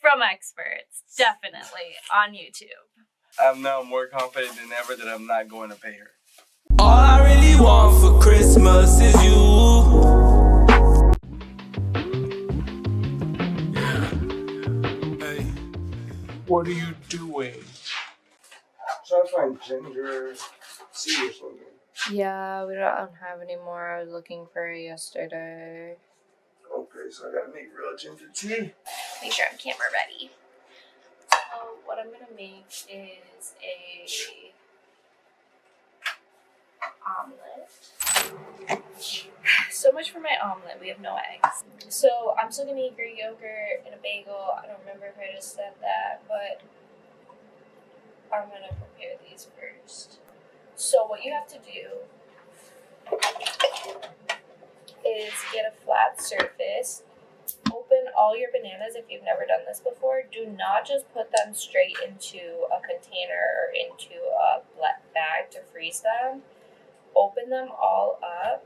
from experts, definitely, on YouTube. I'm now more confident than ever that I'm not going to pay her. All I really want for Christmas is you. Hey, what are you doing? I'm trying to find ginger tea or something. Yeah, we don't have any more. I was looking for it yesterday. Okay, so I gotta make real ginger tea. Make sure I'm camera ready. So what I'm gonna make is a omelet. So much for my omelet. We have no eggs. So I'm still gonna eat Greek yogurt and a bagel. I don't remember if I just said that, but I'm gonna prepare these first. So what you have to do is get a flat surface. Open all your bananas if you've never done this before. Do not just put them straight into a container or into a bag to freeze them. Open them all up.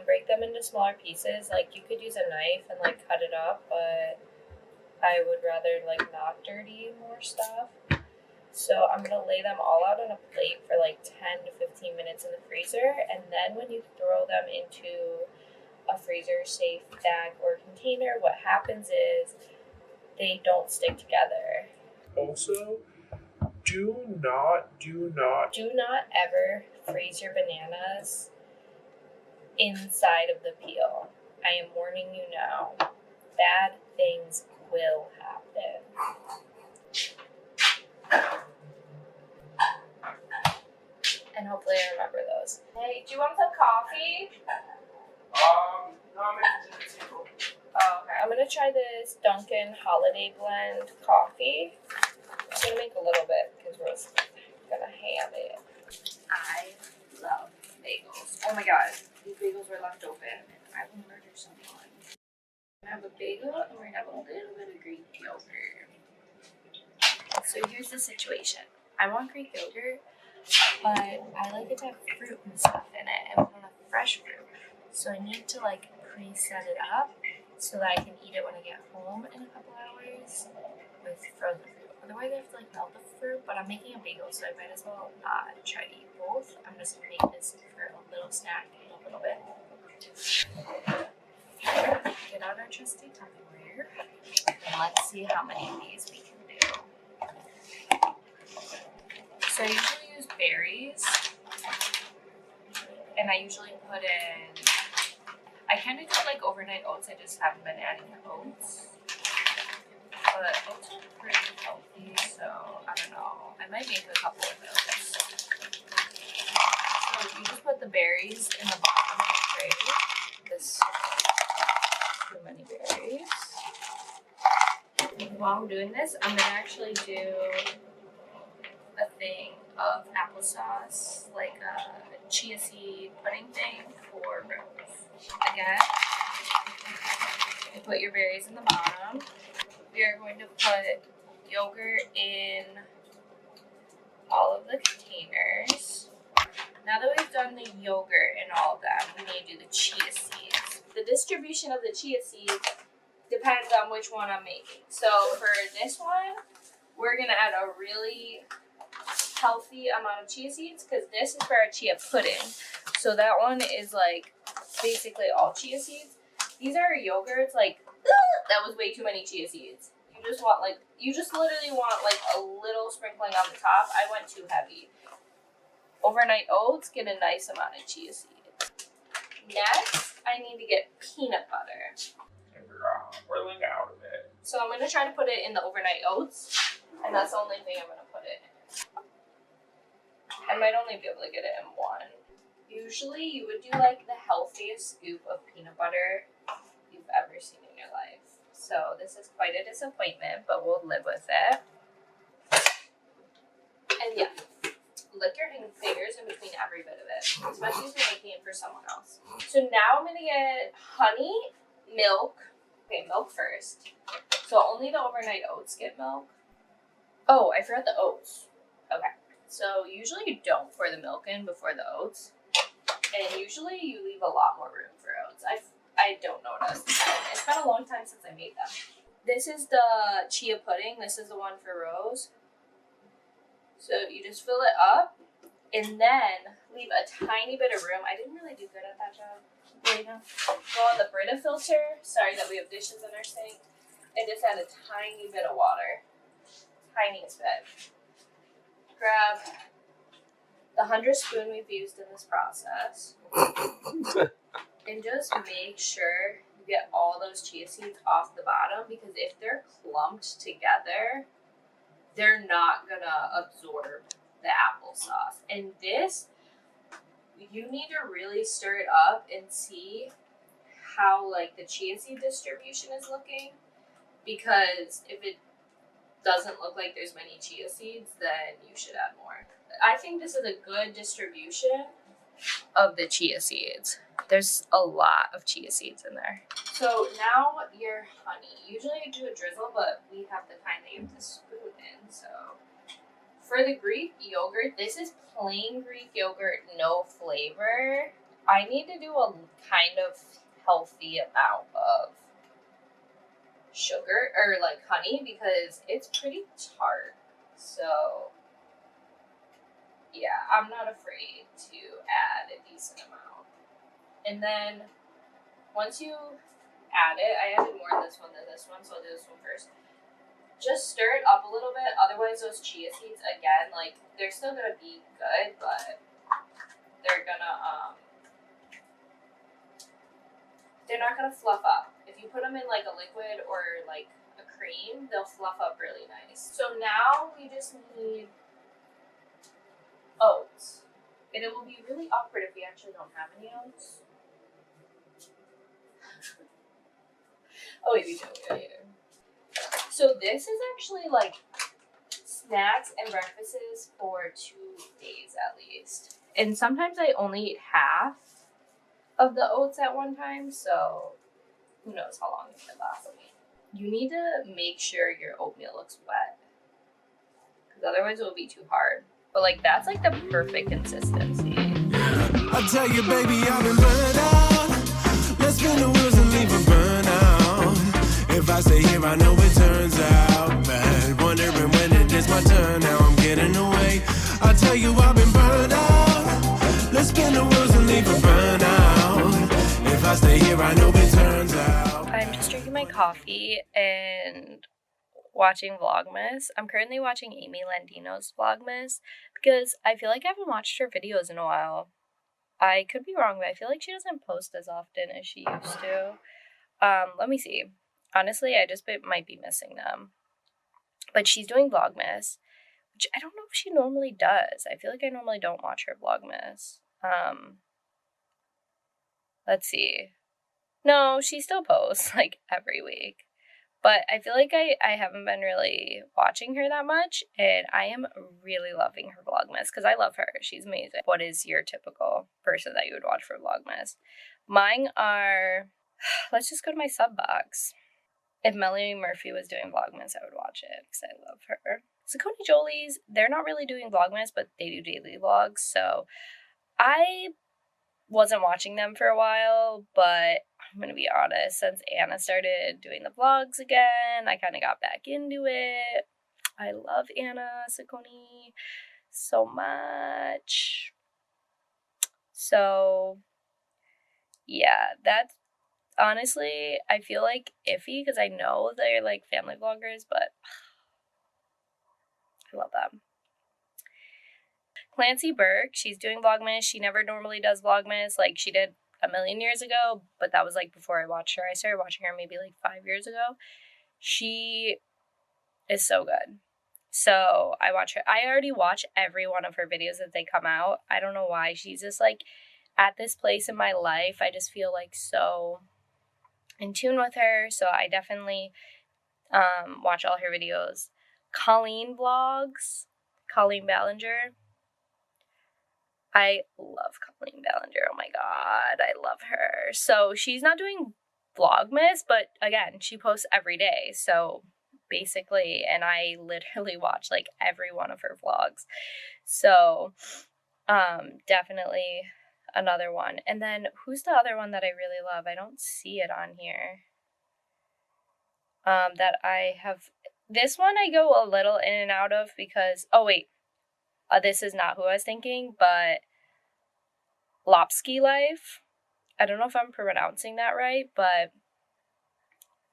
Break them into smaller pieces. Like you could use a knife and like cut it up, but I would rather like not dirty more stuff. So I'm gonna lay them all out on a plate for like 10 to 15 minutes in the freezer, and then when you throw them into a freezer safe bag or container, what happens is they don't stick together. Also, do not ever freeze your bananas inside of the peel. I am warning you now. Bad things will happen. And hopefully I remember those. Hey, do you want some coffee? No, I'm making ginger tea. Oh, okay. I'm gonna try this Dunkin' Holiday Blend coffee. I'm gonna make a little bit because we're gonna ham it. I love bagels. Oh my god, these bagels were left open and I will murder someone. We're gonna have a bagel and we're gonna have a little bit of Greek yogurt. So here's the situation. I want Greek yogurt, but I like it to have fruit and stuff in it, and we don't have fresh fruit. So I need to like pre-set it up so that I can eat it when I get home in a couple hours with frozen fruit. Otherwise I have to like melt the fruit, but I'm making a bagel, so I might as well not try to eat both. I'm just gonna make this for a little snack in a little bit. Get out our trusty Tupperware and let's see how many of these we can do. So I usually use berries, and I usually put in, I kind of do like overnight oats. I just haven't been adding oats, but oats are pretty healthy, so I don't know. I might make a couple of those. So you just put the berries in the bottom of the tray. This too many berries. While I'm doing this, I'm gonna actually do a thing of applesauce, like a chia seed pudding thing for Rose. Again, you put your berries in the bottom. We are going to put yogurt in all of the containers. Now that we've done the yogurt and all of that, we need to do the chia seeds. The distribution of the chia seeds depends on which one I'm making. So for this one, we're gonna add a really healthy amount of chia seeds because this is for our chia pudding. So that one is like basically all chia seeds. These are yogurts, like that was way too many chia seeds. You just literally want like a little sprinkling on the top. I went too heavy. Overnight oats, get a nice amount of chia seeds. Next, I need to get peanut butter. And we're whirling out of it. So I'm gonna try to put it in the overnight oats, and that's the only thing I'm gonna put it in. I might only be able to get it in one. Usually you would do like the healthiest scoop of peanut butter you've ever seen in your life. So this is quite a disappointment, but we'll live with it. And yeah, lick your fingers in between every bit of it, especially if you're making it for someone else. So now I'm gonna get honey, milk. Okay, milk first. So only the overnight oats get milk. Oh, I forgot the oats. Okay. So usually you don't pour the milk in before the oats, and usually you leave a lot more room for oats. I don't notice. It's been a long time since I made them. This is the chia pudding. This is the one for Rose. So you just fill it up and then leave a tiny bit of room. I didn't really do good at that job. Go on the Brita filter. Sorry that we have dishes in our sink. And just add a tiny bit of water. Tiniest bit. Grab the 100 spoon we've used in this process. And just make sure you get all those chia seeds off the bottom, because if they're clumped together, they're not gonna absorb the applesauce. And this, you need to really stir it up and see how like the chia seed distribution is looking, because if it doesn't look like there's many chia seeds, then you should add more. I think this is a good distribution of the chia seeds. There's a lot of chia seeds in there. So now your honey. Usually I do a drizzle, but we have the kind that you have to spoon in. So for the Greek yogurt, this is plain Greek yogurt, no flavor. I need to do a kind of healthy amount of sugar or like honey because it's pretty tart. So yeah, I'm not afraid to add a decent amount. And then once you add it, I added more in this one than this one, so I'll do this one first. Just stir it up a little bit, otherwise those chia seeds, again, like, they're still gonna be good, but they're not gonna fluff up. If you put them in like a liquid or like a cream, they'll fluff up really nice. So now we just need oats. And it will be really awkward if we actually don't have any oats. Oh wait, we do. Yeah. So this is actually like snacks and breakfasts for 2 days at least. And sometimes I only eat half of the oats at one time, so who knows how long it could last me. You need to make sure your oatmeal looks wet, because otherwise it will be too hard. But like that's like the perfect consistency. I tell you, baby, I've been burned out. Let's spin the wheels and leave a burnout. If I stay here, I know it turns out bad. Wondering when it is my turn. Now I'm getting away. I tell you, I've been burned out. Let's spin the wheels and leave a burnout. If I stay here, I know it turns out. I'm just drinking my coffee and watching Vlogmas. I'm currently watching Amy Landino's Vlogmas because I feel like I haven't watched her videos in a while. I could be wrong, but I feel like she doesn't post as often as she used to. Let me see. Honestly, I just might be missing them. But she's doing Vlogmas, which I don't know if she normally does. I feel like I normally don't watch her Vlogmas. Let's see. No, she still posts like every week. But I feel like I haven't been really watching her that much, and I am really loving her Vlogmas because I love her. She's amazing. What is your typical person that you would watch for Vlogmas? Mine are, let's just go to my sub box. If Melanie Murphy was doing Vlogmas, I would watch it because I love her. Saucony Jolie's, they're not really doing Vlogmas, but they do daily vlogs, so I wasn't watching them for a while, but I'm gonna be honest, since Anna started doing the vlogs again, I kind of got back into it. I love Anna Saucony so much. So yeah, that's honestly, I feel like iffy because I know they're like family vloggers, but I love them. Clancy Burke, she's doing Vlogmas. She never normally does Vlogmas. Like, she did a million years ago, but that was, like, before I watched her. I started watching her maybe, like, 5 years ago. She is so good. So, I watch her. I already watch every one of her videos that they come out. I don't know why. She's just, like, at this place in my life. I just feel, like, so in tune with her. So, I definitely watch all her videos. Colleen Vlogs. Colleen Ballinger. I love Colleen Ballinger. Oh my god, I love her. So she's not doing Vlogmas, but again, she posts every day. So basically, and I literally watch like every one of her vlogs. So definitely another one. And then who's the other one that I really love? I don't see it on here. that I have. This one I go a little in and out of because, oh wait, this is not who I was thinking, but Lopsky Life. I don't know if I'm pronouncing that right, but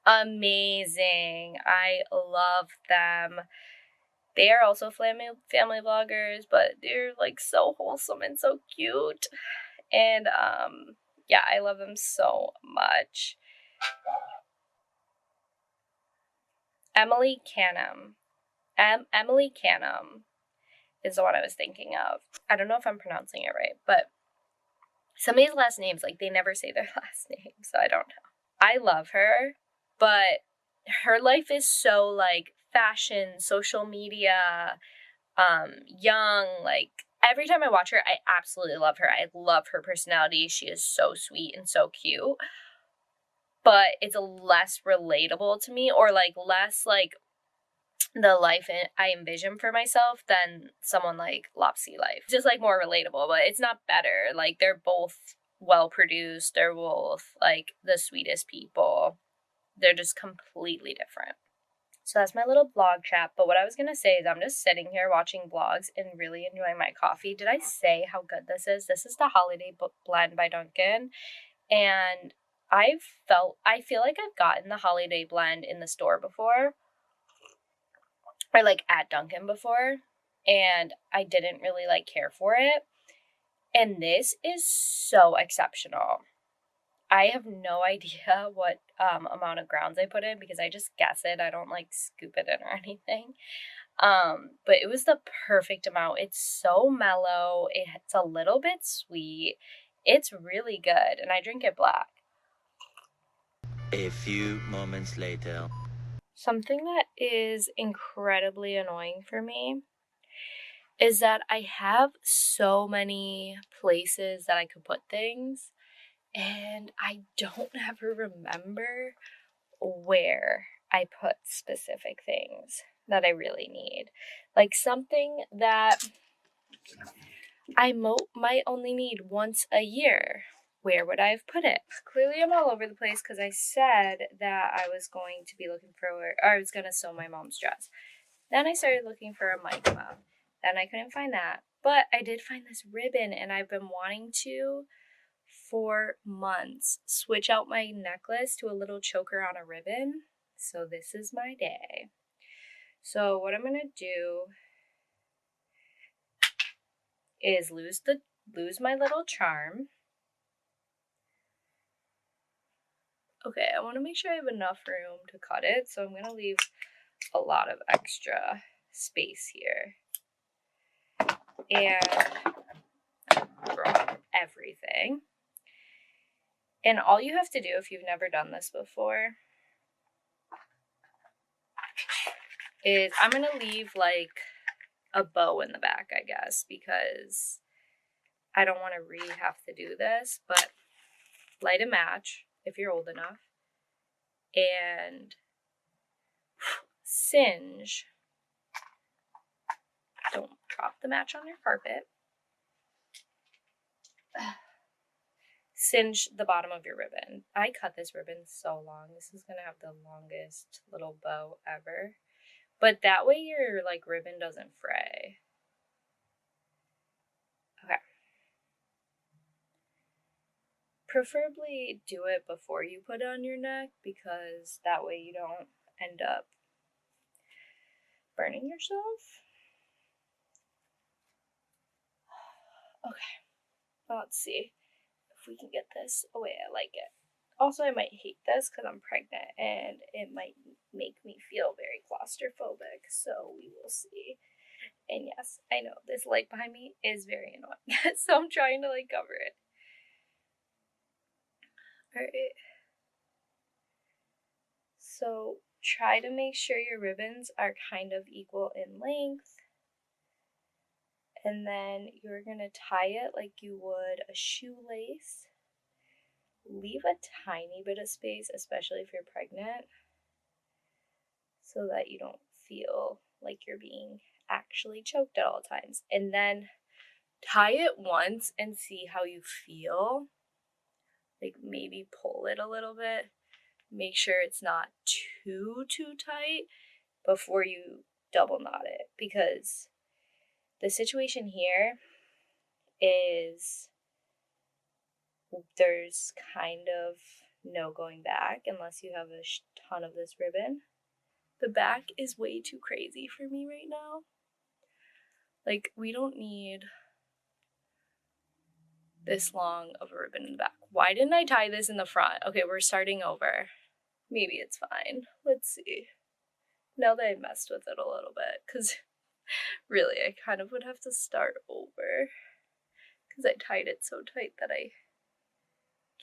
amazing. I love them. They are also family vloggers, but they're like so wholesome and so cute. And yeah, I love them so much. Emily Canham. Emily Canham is the one I was thinking of. I don't know if I'm pronouncing it right, but somebody's last names, like, they never say their last name, so I don't know. I love her, but her life is so, like, fashion, social media, young, like, every time I watch her, I absolutely love her. I love her personality. She is so sweet and so cute, but it's less relatable to me, or, like, less, like, the life I envision for myself than someone like Lopsy Life. Just, like, more relatable, but it's not better. Like, they're both well produced. They're both, like, the sweetest people. They're just completely different. So that's my little vlog chat. But what I was gonna say is I'm just sitting here watching vlogs and really enjoying my coffee. Did I say how good this is? This is the Holiday Blend by Dunkin', and I feel like I've gotten the Holiday Blend in the store before, or like at Dunkin' before, and I didn't really like care for it. And this is so exceptional. I have no idea what amount of grounds I put in because I just guess it. I don't like scoop it in or anything. But it was the perfect amount. It's so mellow. It's a little bit sweet. It's really good, and I drink it black. A few moments later. Something that is incredibly annoying for me is that I have so many places that I could put things, and I don't ever remember where I put specific things that I really need. Like something that I might only need once a year. Where would I have put it? Clearly I'm all over the place because I said that I was going to be looking for, or I was going to sew my mom's dress. Then I started looking for a mic mount. Then I couldn't find that. But I did find this ribbon, and I've been wanting to, for months, switch out my necklace to a little choker on a ribbon. So this is my day. So what I'm going to do is lose my little charm. Okay, I want to make sure I have enough room to cut it, so I'm going to leave a lot of extra space here. And drop everything. And all you have to do, if you've never done this before, is I'm going to leave like a bow in the back, I guess, because I don't want to have to do this, but light a match if you're old enough, and singe. Don't drop the match on your carpet. Singe the bottom of your ribbon. I cut this ribbon so long. This is going to have the longest little bow ever. But that way your like ribbon doesn't fray. Okay. Preferably do it before you put it on your neck, because that way you don't end up burning yourself. Okay. Let's see if we can get this away. I like it. Also, I might hate this because I'm pregnant and it might make me feel very claustrophobic, so we will see. And yes, I know this light behind me is very annoying, so I'm trying to like cover it. Alright. So try to make sure your ribbons are kind of equal in length. And then you're going to tie it like you would a shoelace. Leave a tiny bit of space, especially if you're pregnant, so that you don't feel like you're being actually choked at all times. And then tie it once and see how you feel. Like maybe pull it a little bit. make sure it's not too tight before you double knot it, because the situation here is there's kind of no going back unless you have a ton of this ribbon. The back is way too crazy for me right now. Like, we don't need this long of a ribbon in the back. Why didn't I tie this in the front? Okay, we're starting over. Maybe it's fine. Let's see. Now that I messed with it a little bit, because really I kind of would have to start over because I tied it so tight that I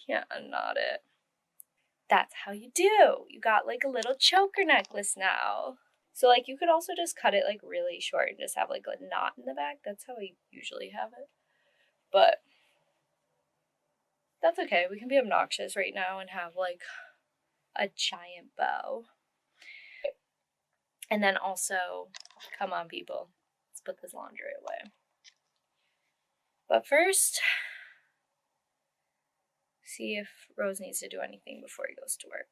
can't unknot it. That's how you do. You got like a little choker necklace now. So like you could also just cut it like really short and just have like a knot in the back. That's how I usually have it. But that's okay. We can be obnoxious right now and have like a giant bow. And then also, come on people, let's put this laundry away. But first, see if Rose needs to do anything before he goes to work.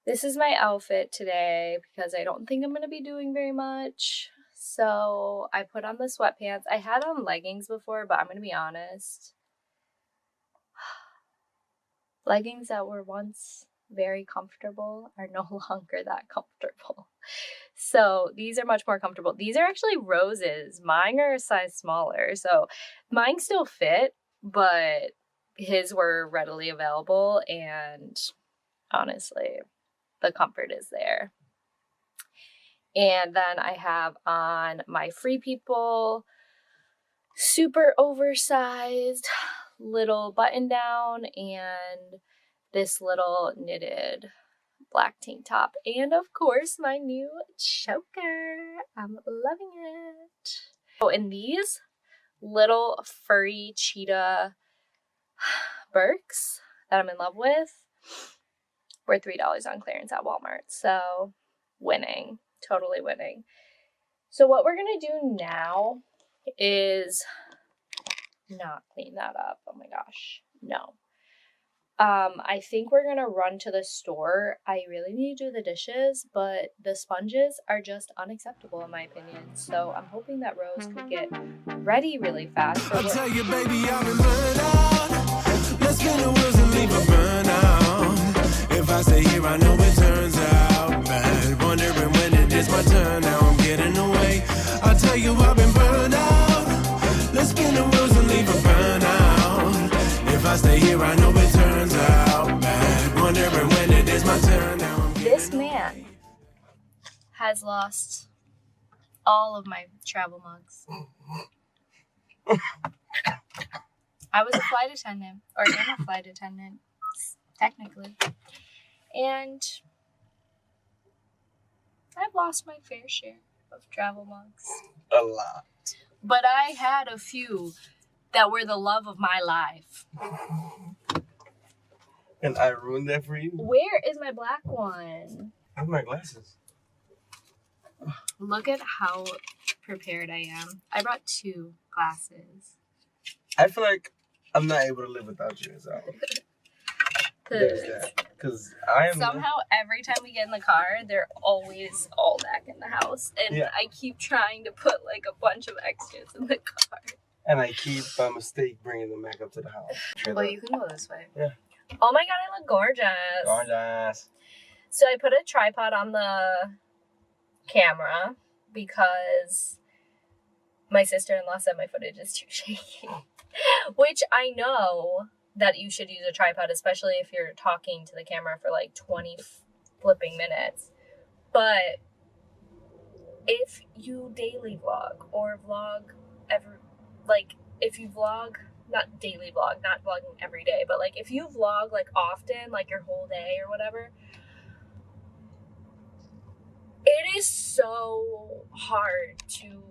This is my outfit today because I don't think I'm going to be doing very much. So I put on the sweatpants. I had on leggings before, but I'm going to be honest. Leggings that were once very comfortable are no longer that comfortable. So these are much more comfortable. These are actually Rose's. Mine are a size smaller. So mine still fit, but his were readily available, and honestly, the comfort is there. And then I have on my Free People super oversized little button down and this little knitted black tank top, and of course my new choker. I'm loving it. Oh, and these little furry cheetah Birks that I'm in love with were $3 on clearance at Walmart. So winning, totally winning. So what we're gonna do now is not clean that up. Oh my gosh, no. I think we're gonna run to the store. I really need to do the dishes, but the sponges are just unacceptable in my opinion. So I'm hoping that Rose could get ready really fast. I tell you, baby, I've been burned out. Let's spin the wheels and leave a burnout. If I stay here, I know it turns out bad. Wondering when it is my turn. Now I'm getting away. I tell you, I've been burned out. Let's spin the wheels and leave a burnout. If I stay here, I know it turns out bad. Wondering when it is my turn. Now I'm This man has lost all of my travel mugs. I was a flight attendant, or am a flight attendant, technically. And I've lost my fair share of travel mugs. A lot. But I had a few that were the love of my life. And I ruined that for you? Where is my black one? Where's my glasses? Look at how prepared I am. I brought 2 glasses. I feel like I'm not able to live without you, so. There's that. Because I am. Somehow every time we get in the car, they're always all back in the house. And Yeah. I keep trying to put like a bunch of extras in the car. And I keep, by mistake, bringing them back up to the house. Well, you can go this way. Yeah. Oh my god, I look gorgeous. Gorgeous. So I put a tripod on the camera because my sister-in-law said my footage is too shaky. Which I know that you should use a tripod, especially if you're talking to the camera for like 20 flipping minutes. But if you daily vlog or vlog if you vlog, not daily vlog, not vlogging every day, but like if you vlog like often, like your whole day or whatever, it is so hard to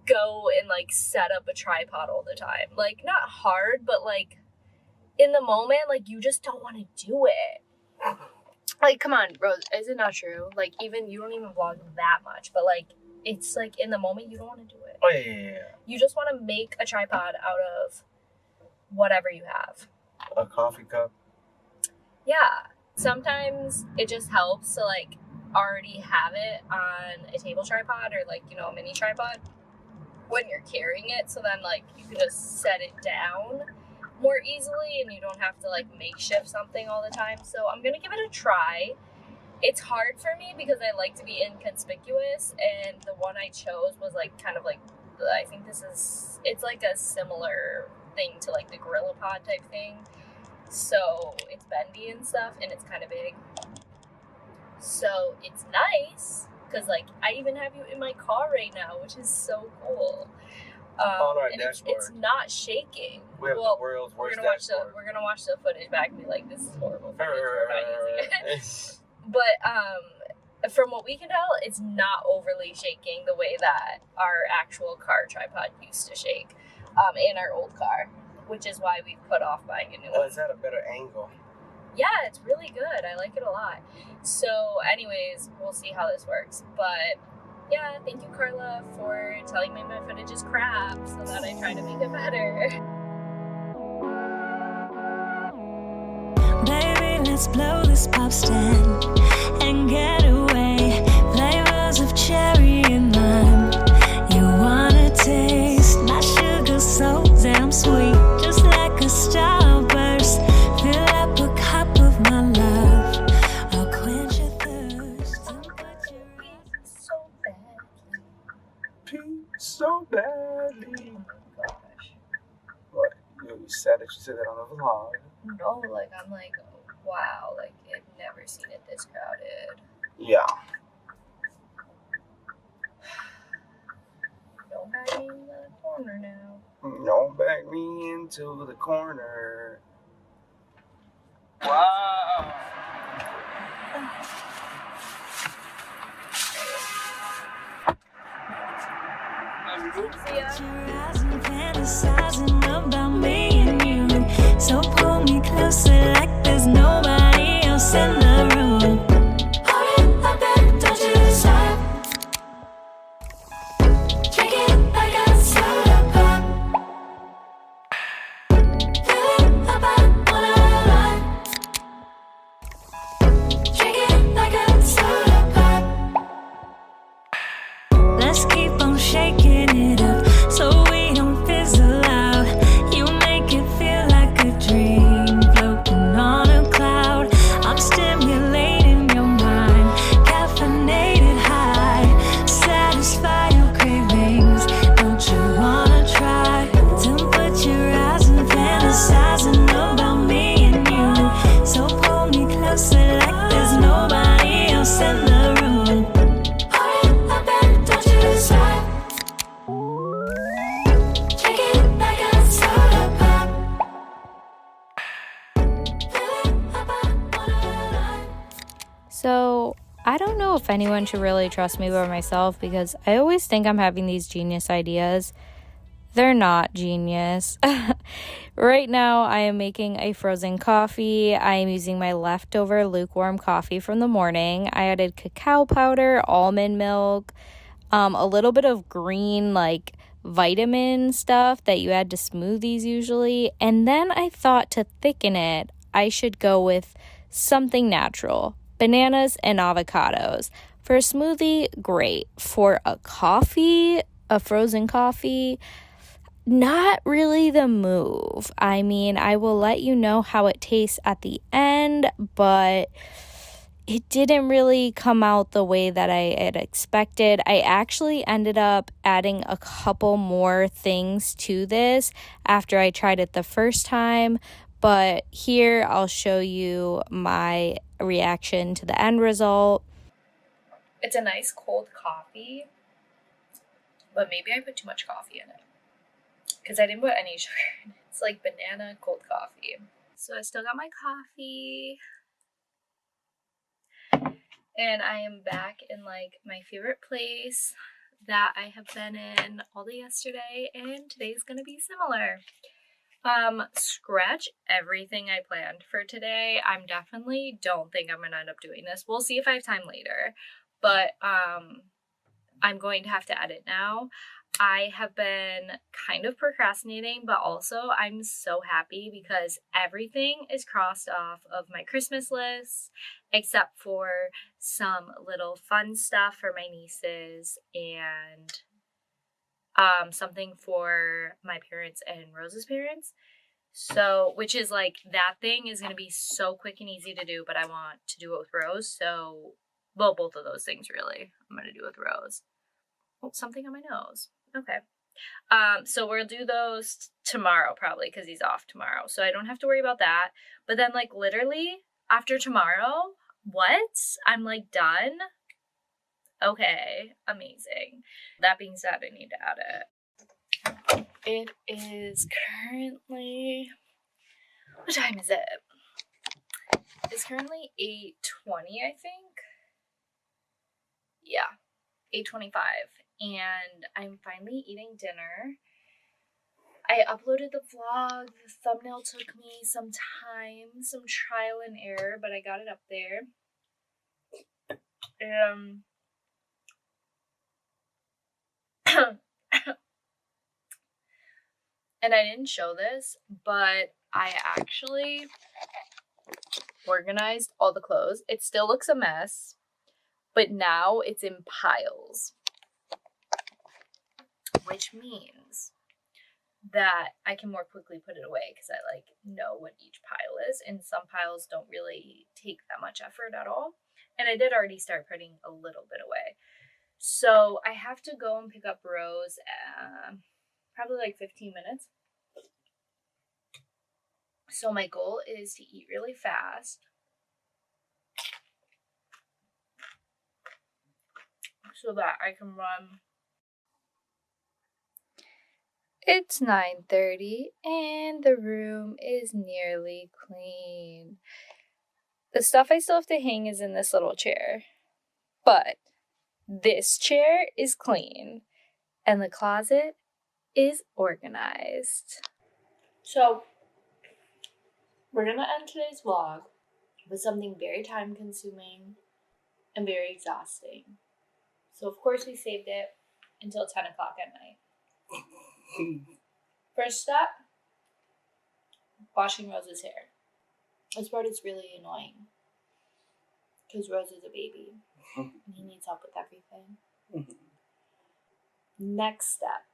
go and like set up a tripod all the time. Like not hard, but like in the moment, like you just don't want to do it. Like, come on, Rose, is it not true? Like, even you don't even vlog that much, but like it's like in the moment you don't want to do it. Oh, yeah. You just want to make a tripod out of whatever you have. A coffee cup. Yeah, sometimes it just helps to like already have it on a table tripod or like, you know, a mini tripod when you're carrying it, so then like you can just set it down more easily and you don't have to like makeshift something all the time. So I'm gonna give it a try. It's hard for me because I like to be inconspicuous, and the one I chose was like kind of like, I think it's like a similar thing to like the Gorilla Pod type thing. So it's bendy and stuff, and it's kind of big. So it's nice because like I even have you in my car right now, which is so cool. And it's not shaking. We have the world's worst dashboard. We're gonna watch the footage back and be like, this is horrible footage. We're not using it. But from what we can tell, it's not overly shaking the way that our actual car tripod used to shake in our old car, which is why we put off buying a new one. It's at a better angle. Yeah, it's really good. I like it a lot. So anyways, we'll see how this works. But yeah, thank you, Carla, for telling me my footage is crap so that I try to make it better. Baby, let's blow this pop stand and get away. Flavors of cherry and lime. You wanna taste my sugar so damn sweet, just like a starburst. Fill up a cup of my love. I'll quench your thirst and put you So bad. So badly. Oh my gosh. What? You said that on the vlog. No, like I'm like, wow, like I've never seen it this crowded. Yeah. Don't back me in the corner now. Don't back me into the corner. Wow. See ya. your eyes and fantasizing about me and you. So pull me closer like there's nobody else in the room. Hurry up and don't you stop. Drink it like a soda pop. Fill it up, I wanna run. Drink it like a soda pop. Let's keep on shaking it up so we don't fizzle out. You make it feel like a dream floating on a cloud. I'm stimulating your mind, caffeinated high. Satisfy your cravings. Don't you wanna try to put your eyes and fantasizing about me and you? So pull me closer like there's nobody else in the room. Hurry up and don't you stop. Drink it like a soda pop. Fill it up, I wanna run. So, I don't know if anyone should really trust me by myself because I always think I'm having these genius ideas. They're not genius. Right now, I am making a frozen coffee. I am using my leftover lukewarm coffee from the morning. I added cacao powder, almond milk, a little bit of green, like, vitamin stuff that you add to smoothies usually. And then I thought to thicken it, I should go with something natural. Bananas and avocados. For a smoothie, great. For a coffee, a frozen coffee, not really the move. I mean, I will let you know how it tastes at the end, but it didn't really come out the way that I had expected. I actually ended up adding a couple more things to this after I tried it the first time, but here I'll show you my reaction to the end result. It's a nice cold coffee, but maybe I put too much coffee in it because I didn't put any sugar in it. It's like banana cold coffee. So I still got my coffee, and I am back in like my favorite place that I have been in all day yesterday, and today's gonna be similar. Scratch everything I planned for today. I'm definitely don't think I'm gonna end up doing this. We'll see if I have time later, but I'm going to have to edit now. I have been kind of procrastinating, but also I'm so happy because everything is crossed off of my Christmas list except for some little fun stuff for my nieces and something for my parents and Rose's parents. So, which is like, that thing is going to be so quick and easy to do, but I want to do it with Rose. So, well, both of those things really, I'm going to do with Rose. Oh, something on my nose. Okay. So we'll do those tomorrow probably because he's off tomorrow. So I don't have to worry about that. But then like literally after tomorrow, what? I'm like done? Okay, amazing. That being said, I need to add it. It is currently, what time is it? It's currently 8:20, I think. Yeah, 8:25. And I'm finally eating dinner. I uploaded the vlog. The thumbnail took me some time, some trial and error, but I got it up there. And I didn't show this, but I actually organized all the clothes. It still looks a mess, but now it's in piles. Which means that I can more quickly put it away because I like know what each pile is, and some piles don't really take that much effort at all. And I did already start putting a little bit away. So I have to go and pick up Rose probably like 15 minutes. So my goal is to eat really fast. So that I can run. It's 9:30 and the room is nearly clean. The stuff I still have to hang is in this little chair. But this chair is clean and the closet is organized. So we're gonna end today's vlog with something very time consuming and very exhausting. So of course we saved it until 10 o'clock at night. First step, washing Rose's hair. This part is really annoying because Rose is a baby and he needs help with everything. Next step,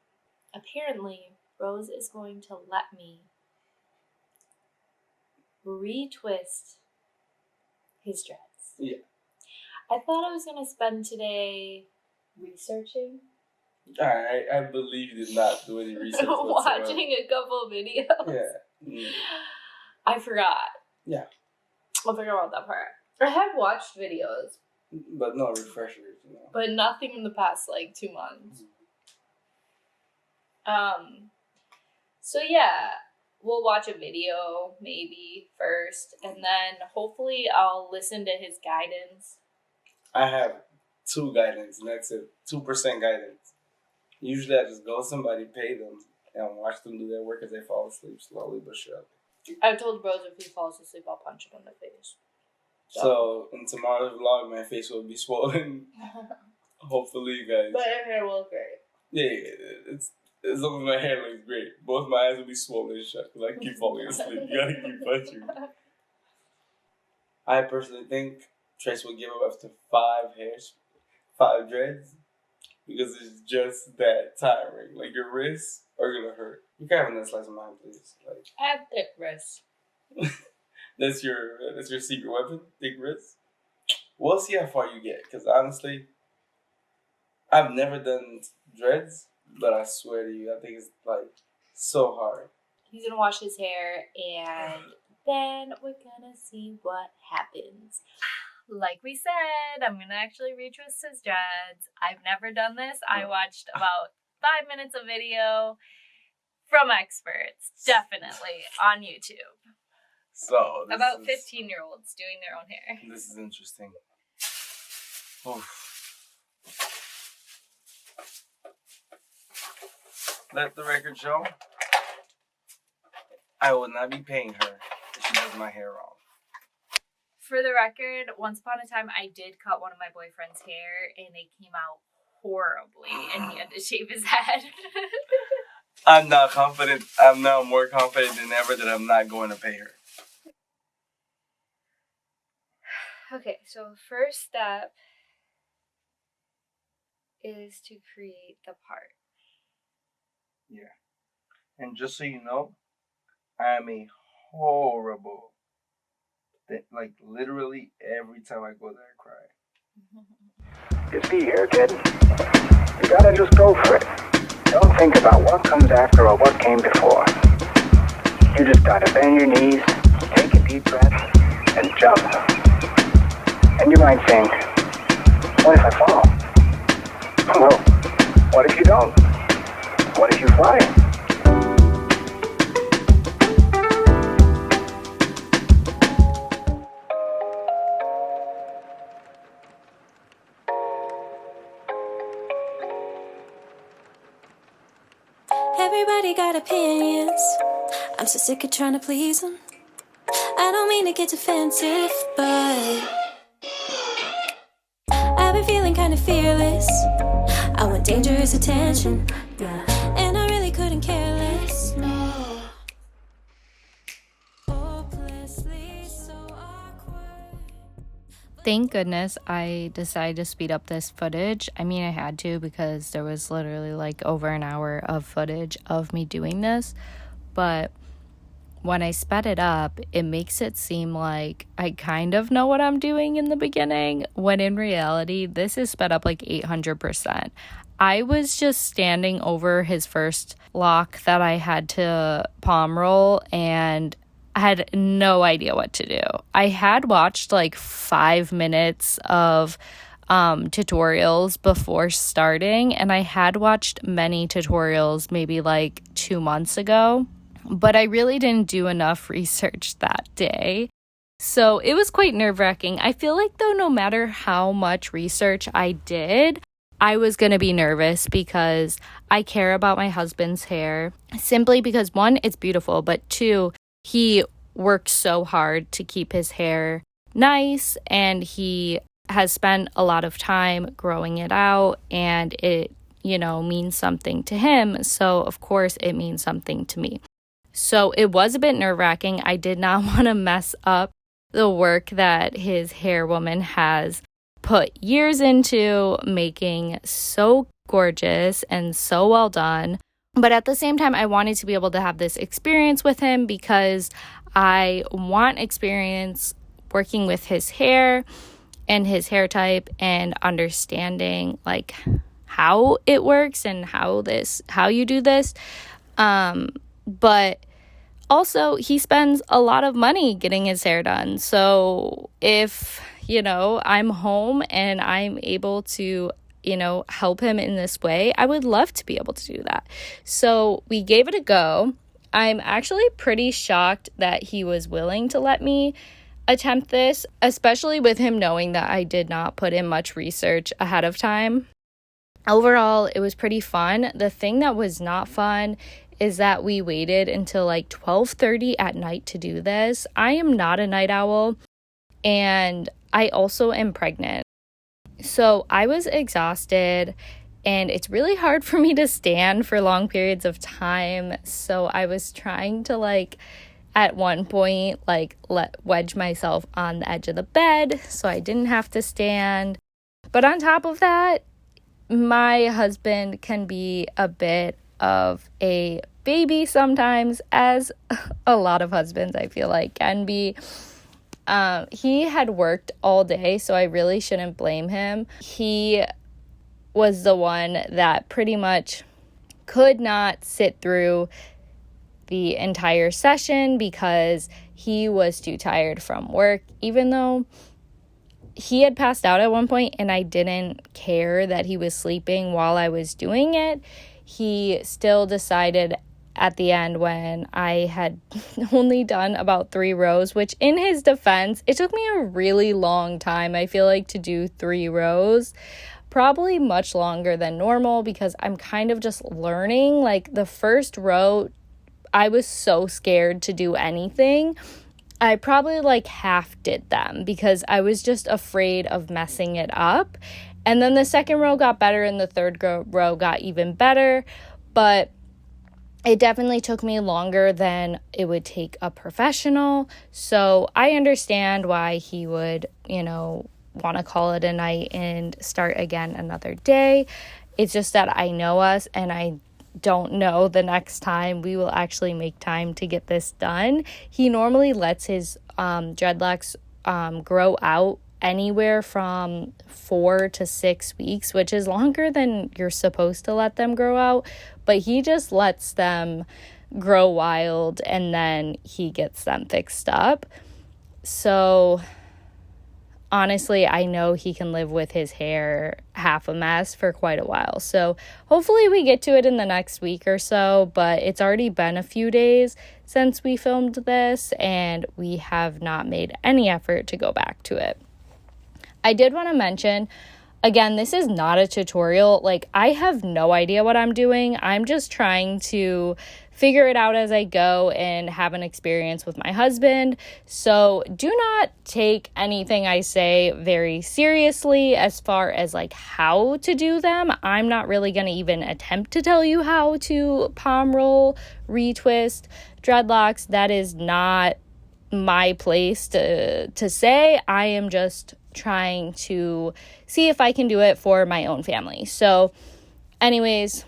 apparently Rose is going to let me retwist his dreads. Yeah. I thought I was going to spend today researching. I believe you did not do any research whatsoever. Watching a couple videos. Yeah. I forgot. Yeah. I'll figure out that part. I have watched videos. But no refreshers, you know. But nothing in the past, like, 2 months. So yeah, we'll watch a video, maybe, first. And then, hopefully, I'll listen to his guidance. I have 2 guidance, and that's it. 2% guidance. Usually I just go to somebody, pay them, and watch them do their work as they fall asleep slowly but surely. I told Rose if he falls asleep, I'll punch him in the face. So in tomorrow's vlog, my face will be swollen. Hopefully, you guys. But your hair will look great. Yeah, it's as long as my hair looks great. Both my eyes will be swollen shut because I keep falling asleep. You gotta keep punching. I personally think Trace will give up after 5 dreads. Because it's just that tiring. Like, your wrists are gonna hurt. You can have a nice slice of mine, please. Like, I have thick wrists. that's your secret weapon? Thick wrists? We'll see how far you get. Because honestly, I've never done dreads, but I swear to you, I think it's like so hard. He's gonna wash his hair and then we're gonna see what happens. Like we said, I'm gonna actually retwist his dreads. I've never done this. I watched about 5 minutes of video from experts, definitely, on YouTube. So about 15-year-olds doing their own hair. This is interesting. Oof. Let the record show, I will not be paying her if she does my hair wrong. For the record, once upon a time, I did cut one of my boyfriend's hair, and it came out horribly and he had to shave his head. I'm not confident. I'm now more confident than ever that I'm not going to pay her. Okay, so the first step is to create the part. Yeah. And just so you know, I am a horrible. Like literally every time I go there, I cry. You see here, kid? You gotta just go for it. Don't think about what comes after or what came before. You just gotta bend your knees, take a deep breath, and jump. And you might think, what if I fall? Well, what if you don't? What if you fly? Everybody got opinions. I'm so sick of trying to please them. I don't mean to get defensive, but I've been feeling kind of fearless. I want dangerous attention, and I really couldn't care less. No. Hopelessly so awkward. Thank goodness I decided to speed up this footage. I mean, I had to because there was literally like over an hour of footage of me doing this. But when I sped it up, it makes it seem like I kind of know what I'm doing in the beginning, when in reality, this is sped up like 800%. I was just standing over his first lock that I had to palm roll, and I had no idea what to do. I had watched like 5 minutes of tutorials before starting, and I had watched many tutorials maybe like 2 months ago, but I really didn't do enough research that day. So it was quite nerve-wracking. I feel like though no matter how much research I did, I was going to be nervous because I care about my husband's hair, simply because one, it's beautiful, but two, he works so hard to keep his hair nice, and he has spent a lot of time growing it out, and it, means something to him. So of course it means something to me. So it was a bit nerve-wracking. I did not want to mess up the work that his hair woman has put years into making so gorgeous and so well done. But at the same time, I wanted to be able to have this experience with him because I want experience working with his hair and his hair type and understanding like how it works and how you do this. But also he spends a lot of money getting his hair done. So if, I'm home and I'm able to, help him in this way, I would love to be able to do that. So we gave it a go. I'm actually pretty shocked that he was willing to let me attempt this, especially with him knowing that I did not put in much research ahead of time. Overall, it was pretty fun. The thing that was not fun is that we waited until like 12:30 at night to do this. I am not a night owl, and I also am pregnant. So I was exhausted, and it's really hard for me to stand for long periods of time. So I was trying to at one point, wedge myself on the edge of the bed so I didn't have to stand. But on top of that, my husband can be a bit of a baby sometimes, as a lot of husbands I feel like can be. He had worked all day, so I really shouldn't blame him. He was the one that pretty much could not sit through the entire session because he was too tired from work, even though he had passed out at one point and I didn't care that he was sleeping while I was doing it. He still decided at the end, when I had only done about 3 rows, which in his defense, it took me a really long time, I feel like, to do 3 rows. Probably much longer than normal because I'm kind of just learning. The first row, I was so scared to do anything. I probably half did them because I was just afraid of messing it up. And then the second row got better and the third row got even better. But it definitely took me longer than it would take a professional. So I understand why he would, want to call it a night and start again another day. It's just that I know us, and I don't know the next time we will actually make time to get this done. He normally lets his dreadlocks grow out anywhere from 4 to 6 weeks, which is longer than you're supposed to let them grow out, but he just lets them grow wild and then he gets them fixed up. So honestly, I know he can live with his hair half a mess for quite a while. So hopefully we get to it in the next week or so, but it's already been a few days since we filmed this and we have not made any effort to go back to it. I did want to mention, again, this is not a tutorial. Like, I have no idea what I'm doing. I'm just trying to figure it out as I go and have an experience with my husband. So do not take anything I say very seriously as far as like how to do them. I'm not really going to even attempt to tell you how to palm roll, retwist dreadlocks. That is not my place to say. I am just trying to see if I can do it for my own family. So anyways,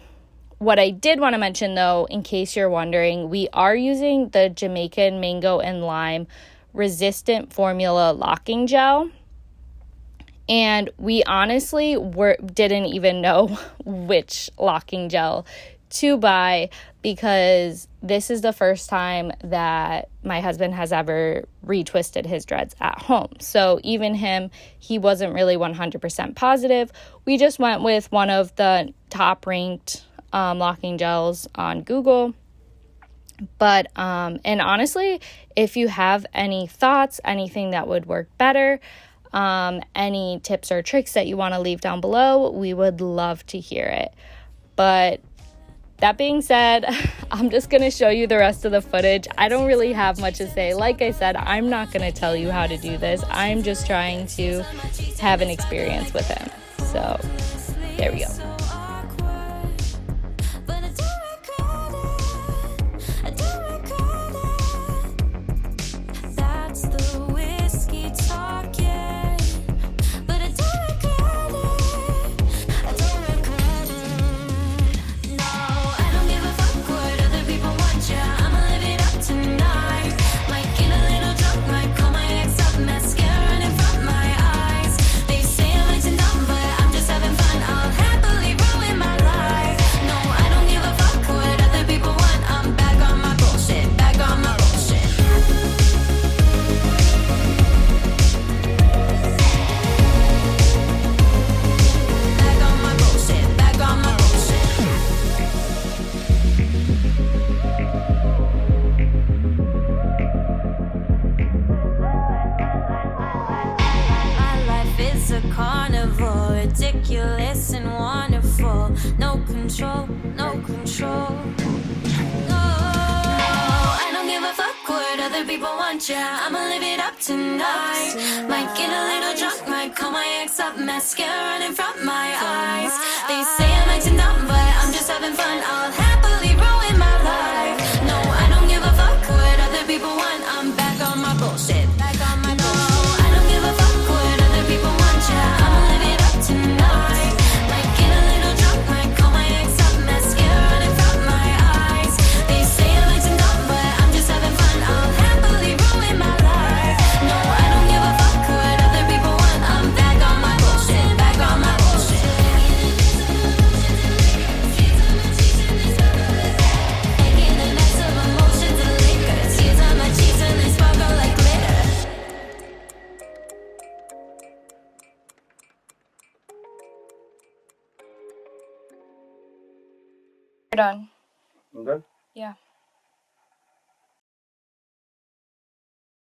what I did want to mention though, in case you're wondering, we are using the Jamaican mango and lime resistant formula locking gel. And we honestly didn't even know which locking gel to buy because this is the first time that my husband has ever retwisted his dreads at home. So even him, he wasn't really 100% positive. We just went with one of the top ranked locking gels on Google. But and honestly, if you have any thoughts, anything that would work better, any tips or tricks that you want to leave down below, we would love to hear it. But that being said, I'm just going to show you the rest of the footage. I don't really have much to say. Like I said, I'm not going to tell you how to do this. I'm just trying to have an experience with him. So there we go. Ridiculous and wonderful. No control, no control. No, I don't give a fuck what other people want, yeah. I'ma live it up tonight. Might get a little drunk, might call my ex up, mascara running from my eyes. They say I'm acting dumb, but I'm just having fun. I'll happily ruin my life. No, I don't give a fuck what other people want. I'm back on my bullshit. Back on my bullshit. I don't give a fuck what other people want, yeah. I'ma live it up tonight. Might get a little drunk, might call my ex up, mascara running from my eyes. They say I'm acting dumb, but I'm just having fun. I'll happily ruin my life. No, I don't give a fuck what other people want. I'm back on my bullshit, back on my bullshit. Making a mess of emotions and liquor. Tears on my cheeks and they sparkle like glitter. We're done. I'm done? Yeah.